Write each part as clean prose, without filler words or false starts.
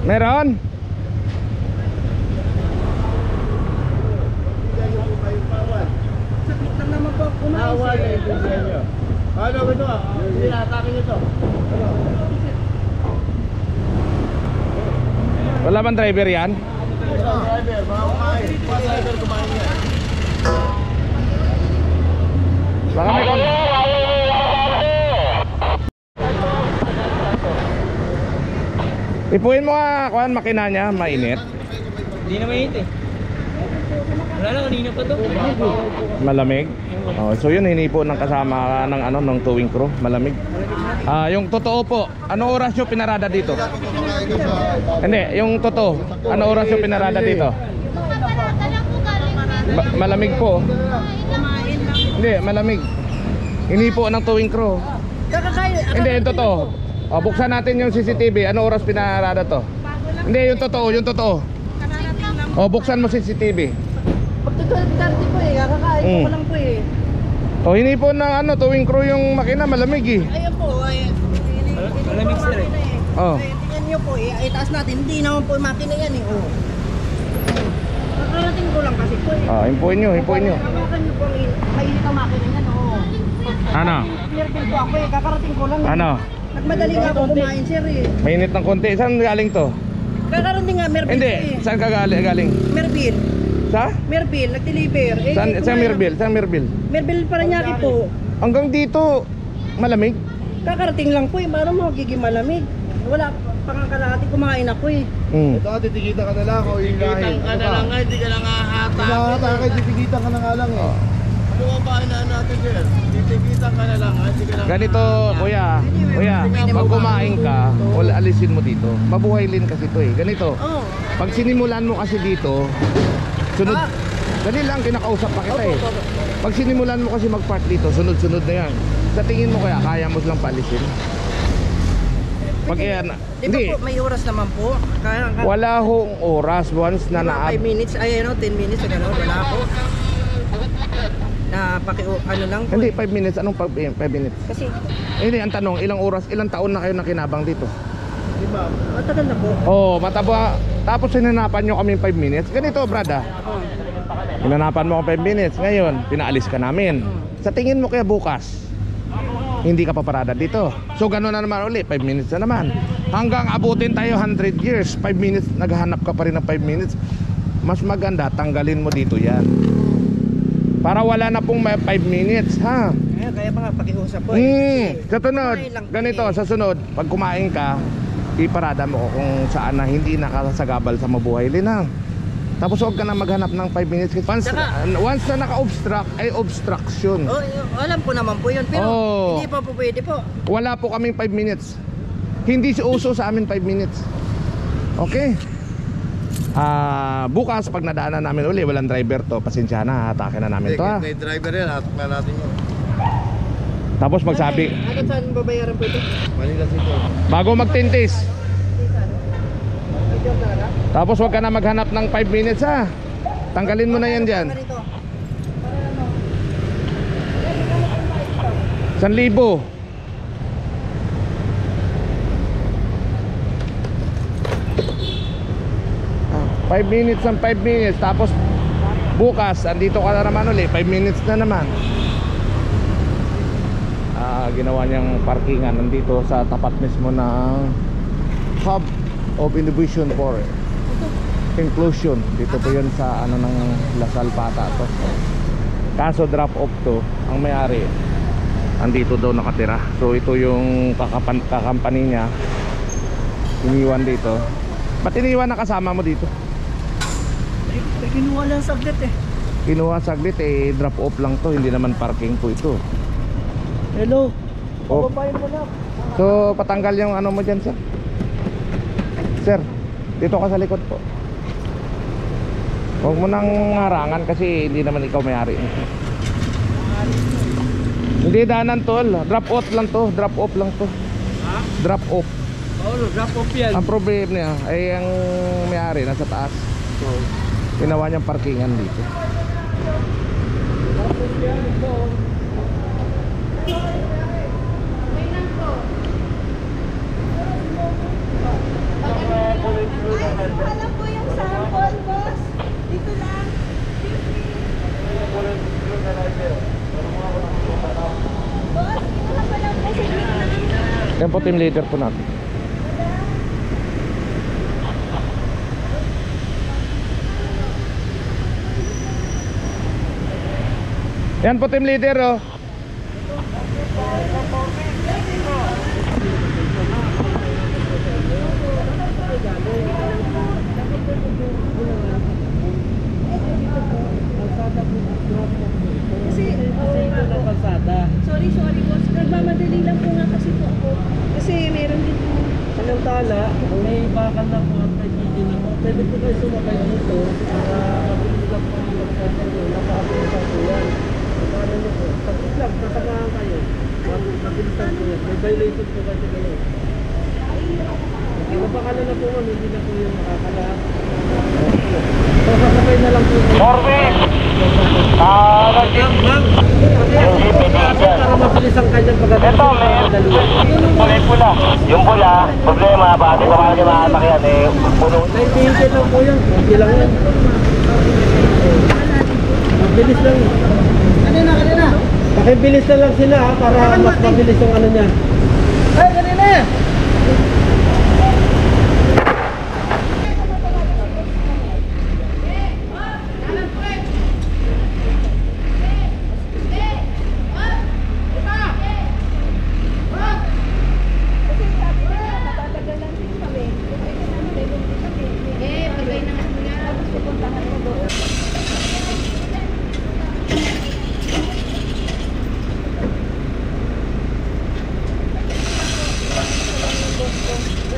Meron? Sakit lang naman po kumain. Awal na yung pinsan nyo. Ano ba ito? Hindi na-atake nyo ito. Wala bang driver yan? Driver, mga kumain. Mga driver kumain yan. Baka may kon... Ipuin mo nga, kuhan, makina niya, mainit. Hindi na mainit eh. Wala lang, kanina pa to. Malamig. Oh, so yun hinipo ng kasama ng ano ng towing crew, malamig. Yung totoo po, anong oras nyo pinarada dito? Hindi, yung totoo, anong oras nyo pinarada dito? Malamig po. Hindi, malamig. Hinipo ng towing crew. Hindi, yung totoo. O, buksan natin yung CCTV. Ano oras pinarada to? Hindi, yung totoo, yung totoo. O, buksan mo CCTV. Pagtutuloy po eh, kakakain ko lang po eh. O, hinipo ng ano, towing crew yung makina, malamig eh. Ayan po, malamig sir eh. Oh. Tingnan nyo po eh, ay taas natin, hindi naman po yung makina yan eh. Oh. Kakarating ko lang kasi po eh. Himpuin nyo, himpuin nyo. Kakakan nyo po, mainit ang makina yan oh. Ano? Clear bill po ako eh, kakarating ko lang. Ano? Nagmadali nga ako kumain sir eh. Mainit ng konti. Saan galing to? Kakarating nga, Merville Hindi, po eh. saan ka galing? Merville. Sa? Merville, nag-deliver. Eh, Saan kumain Merville? Saan Merville? Merville Paranaque po. Hanggang dito, malamig? Kakarating lang po eh, paano mo magiging malamig? Wala pang kalahati, kumain ako eh. Ito ka, titikita ka na lang o yung lahi. Titikita ka na lang nga, hindi ka lang ahata. Hindi ka titikita ka na nga lang eh. Ano ba ba natin sir? Titikita ka na lang, hindi ka lang Ganito, kuya, pag kumain ka, wala alisin mo dito. Mabuhaylin kasi to eh. Ganito, Oh. pag sinimulan mo kasi dito, sunod, dali lang, kinakausap pa kita eh. Pag sinimulan mo kasi mag-park dito, sunod-sunod na yan. Sa tingin mo kaya mo silang paalisin? Pag yan, Di ba po, may oras naman po? wala hong oras once na 5 minutes, ay ano, 10 minutes, gano'n, wala po. Na ano lang po. Hindi, eh. 5 minutes. Anong 5 minutes? Kasi, Hindi, ang tanong, ilang oras, ilang taon na kayo nakinabang dito? Diba? matagal na po. Oh, mataba. Tapos hinanapan nyo kami 5 minutes. Ganito, brada. Hinanapan mo ako 5 minutes. Ngayon, pinaalis ka namin. Sa tingin mo kaya bukas, hindi ka paparada dito. So, gano'n na naman ulit. 5 minutes na naman. Hanggang abutin tayo 100 years. 5 minutes, naghahanap ka pa rin ng 5 minutes. Mas maganda, tanggalin mo dito yan. Para wala na pong 5 minutes, ha? Kaya mga pakiusap po. Sa sunod, ganito, sa sunod, pag kumain ka, iparada mo kung saan na hindi nakasagabal sa mabuhay linang. Tapos huwag ka na maghanap ng 5 minutes. Once na naka-obstruct, ay obstruction. Oh, alam ko naman po yun, pero hindi pa po pwede po. Wala po kaming 5 minutes. Hindi uso sa amin 5 minutes. Okay? Bukas pag nadaanan namin uli, walang driver to, pasensya na, atake na namin to ha. May driver yan, hatak na natin yun. Tapos magsabi, Agad saan babayaran po ito? Manila City. bago magtintis. Tapos wag ka na maghanap ng 5 minutes ha. Tanggalin mo na yan dyan. 1,000. 5 minutes ng 5 minutes. Tapos bukas andito ka na naman ulit, 5 minutes na naman. Ginawa niyang parkingan nandito sa tapat mismo ng Hub of Innovation for Inclusion. Dito po yun sa ano ng Lasal Pata to. Kaso drop off to, ang may-ari andito daw nakatira. So ito yung kakampany niya, iniwan dito. Ba't iniwan na kasama mo dito? Kinuha lang saglit eh. Kinuha saglit eh, drop off lang to, hindi naman parking po ito. Hello. Oh. Babayin mo na. So patanggal yung ano mo dyan, sir. Sir, dito ka sa likod po. Huwag mo nang harangan kasi hindi naman ikaw may-ari. Hindi daanan tol, drop off lang to, drop off lang to. Ha? Drop off. Oh, drop off yan. Ang problema niya ay ang may-ari nasa taas. So, ginawa niyang parkingan dito. Yan po team leader po natin. Yan po team leader oh. Kasi, sorry boss. Nagmamadali lang po nga kasi po ako. Kasi meron din po. Samantala, kung may bakal na po at may gigil na po, pwede po kayo sumakay dito para mabilis lang po yung pagkakal nyo. Napakabilisan po yan. Para nyo po, tapos lang, tatamahan kayo. Mabilisan po yan. May violation po kasi kayo. Hindi napakala na po man, hindi na po yung makakala. So, sasakay na lang po. Para mabilis ang kanyang pagkakal. Ito, Kulay pula. Yung pula, problema, bakit pa mga makakakyan eh, puno. Naiintin lang po yan. Hindi lang yan. Mabilis lang. Kanina. Pakibilis na lang sila ha, para mas mabilis yung ano niya. Ay, kanina!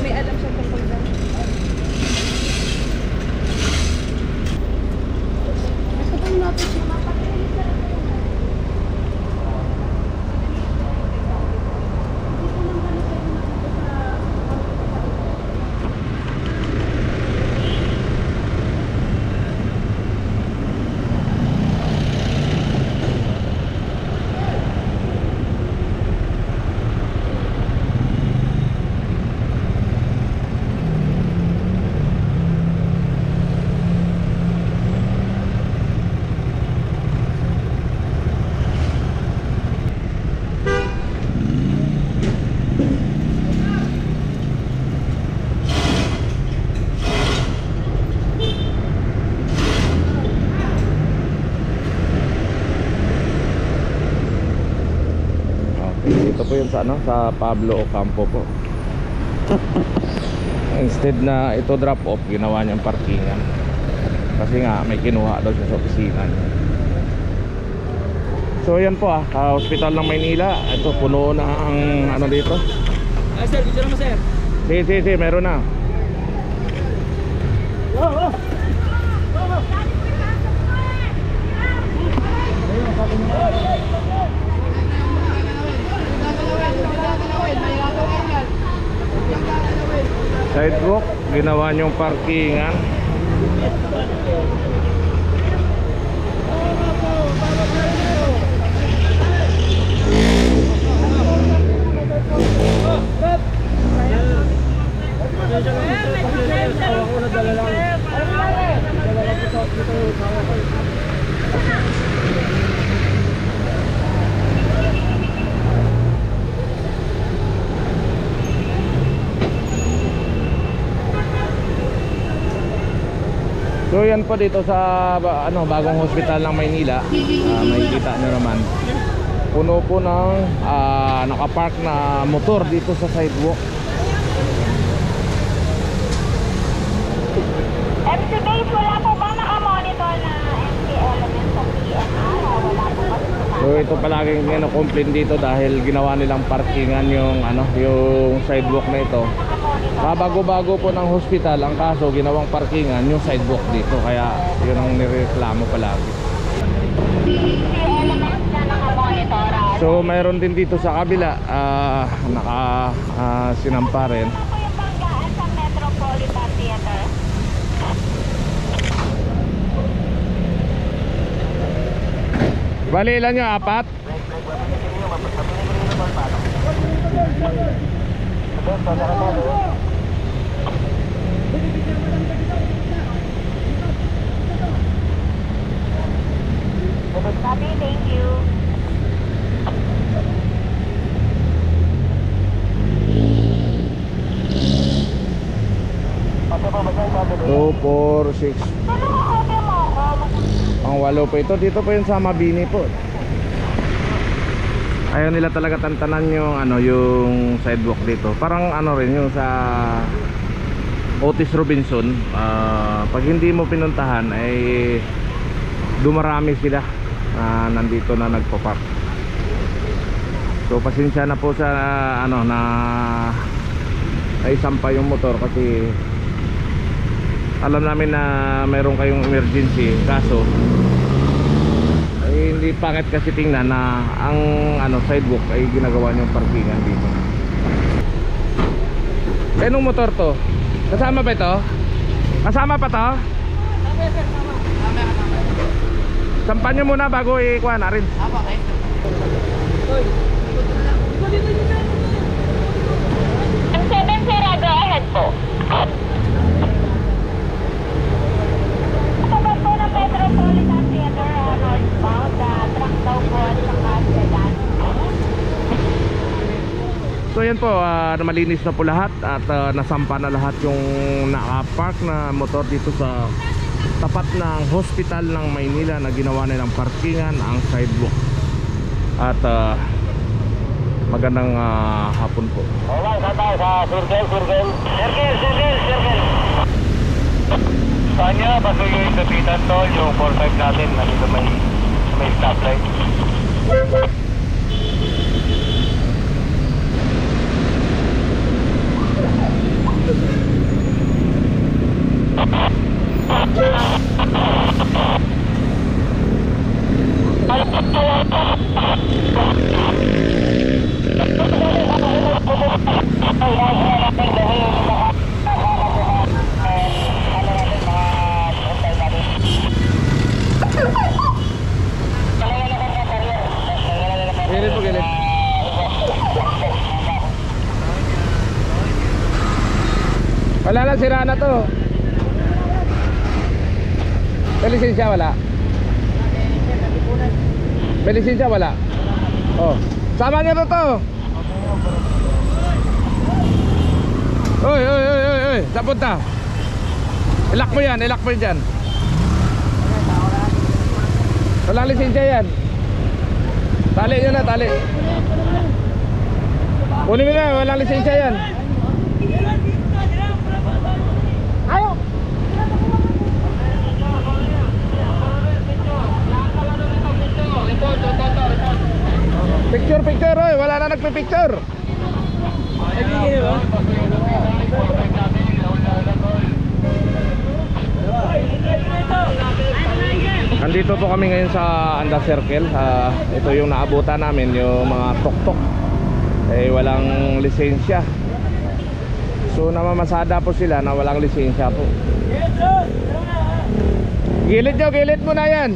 May alam siya tungkol dyan. Basta pang natin siya mapapililis na lang. Dito po yun sa ano, sa Pablo Ocampo po. Instead na ito drop off, ginawa niyang parkingan. Kasi nga may kinuha daw siya sa opisina niya. So yan po Hospital ng Maynila. Ito puno na ang ano dito. Ay sir, dito naman sir. Si, meron na. Sidewalk, ginawa niyong parkingan. So yan po dito sa bagong hospital ng Maynila. Makikita nyo naman, puno po ng nakapark na motor dito sa sidewalk. MC Base, wala po ba nakamonitor na MC element sa PNR? Wala po ba? So ito palaging complain dito dahil ginawa nilang parkingan yung yung sidewalk na ito. Bago-bago po ng hospital, ang kaso ginawang parkingan yung sidewalk dito, kaya yun ang nireklamo palagi. Elements na nakamonitor. So mayroon din dito sa kabila sinampa rin. Ano po yung banggaan sa Metropolitan Theater? Bali ilan nyo? 4? Copy, thank you. 06. Sabi mo ako. Ang walo po ito. Dito po yun sa Mabini po. Ayaw nila talaga tantanan yung ano, yung sidewalk dito. Parang ano rin yung sa Otis Robinson. Pag hindi mo pinuntahan ay dumarami sila nandito na nagpo-park. So pasensya na po sa ano na naisampa yung motor kasi alam namin na mayroon kayong emergency, kaso ay hindi pangit kasi tingnan na ang ano sidewalk ay ginagawa niyong parkingan dito. Kanong motor to? Kasama ba ito? Kasama pa to? Sampan nyo muna bago ikuha na rin. M7 sir, go ahead po. Kapag po ng Metropolitan Theater northbound, truck daw po at saka sedan. So yan po, malinis na po lahat at nasampa na lahat yung nakapark na motor dito sa tapat ng hospital ng Maynila na ginawa nilang parkingan ang sidewalk. At magandang hapon po. Alright, tatay sa circle. Kanya, pasuyo yung kapitan tol, yung 4-5 natin, nandito may stoplight. Gilid po, gilid. Wala lang, sira na to. May lisensya wala? May lisensya wala? Oh, sama niyo to. Oy, saan punta? Ilak mo yan dyan. Walang lisensya yan. Tali nyo na, tali. Kunin mo na, walang lisensya yan. Ayaw. Picture, oy, wala na nagpipicture. Nandito po kami ngayon sa Anda Circle. Ito yung naabutan namin, yung mga tok-tok eh walang lisensya. So namamasada po sila na walang lisensya po. Gilid mo na yan.